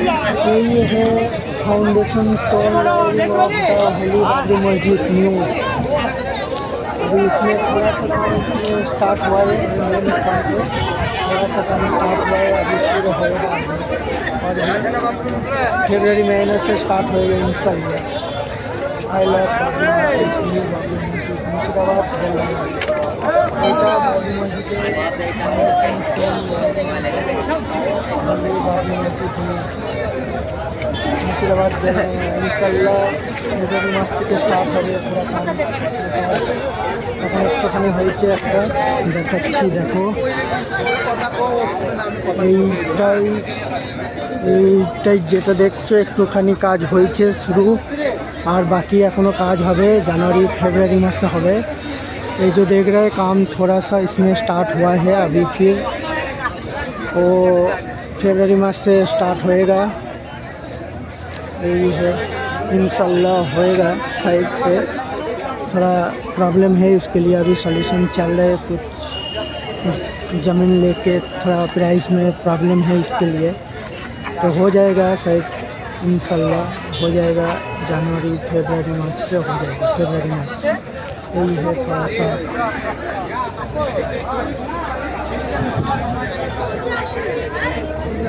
ये है foundation stone of the Holi Babri मस्जिद न्यू। अभी इसमें थोड़ा सा काम स्टार्ट हुआ है, मेन स्थान पे थोड़ा सा काम स्टार्ट हुआ है, अभी पूरा होगा और फरवरी महीने से स्टार्ट होएगा इंशाल्लाह। आई लव बाबरी मस्जिद, मुर्शिदाबाद बाबरी मस्जिद मुर्शिदाबाद इंशाल्लाह ফেব্রুয়ারি মাস থেকে স্টার্ট হবে পুরো কাম। এখন একটুখানি হয়েছে, একটা দেখাচ্ছি দেখো। এইটাই যেটা দেখছো একটুখানি কাজ হয়েছে শুরু, আর বাকি এখনো কাজ হবে, জানুয়ারি फरवरी मास से হবে। ये जो देख रहे हैं काम थोड़ा सा इसमें स्टार्ट हुआ है, अभी फिर वो फरवरी मास से स्टार्ट होएगा। यही है इंशाल्लाह होएगा। साइड से थोड़ा प्रॉब्लम है, उसके लिए अभी सॉल्यूशन चल रहा है। कुछ ज़मीन लेके थोड़ा प्राइस में प्रॉब्लम है, इसके लिए तो हो जाएगा शायद इंशाल्लाह हो जाएगा। जनवरी फरवरी मार्च से हो जाएगा, फरवरी मार्च से। यही है थोड़ा सा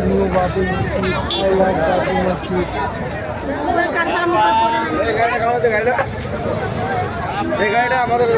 न्यू बाबरी मस्जिद, आई लाइक बाबरी मस्जिद। এই গাড়িটা আমাদের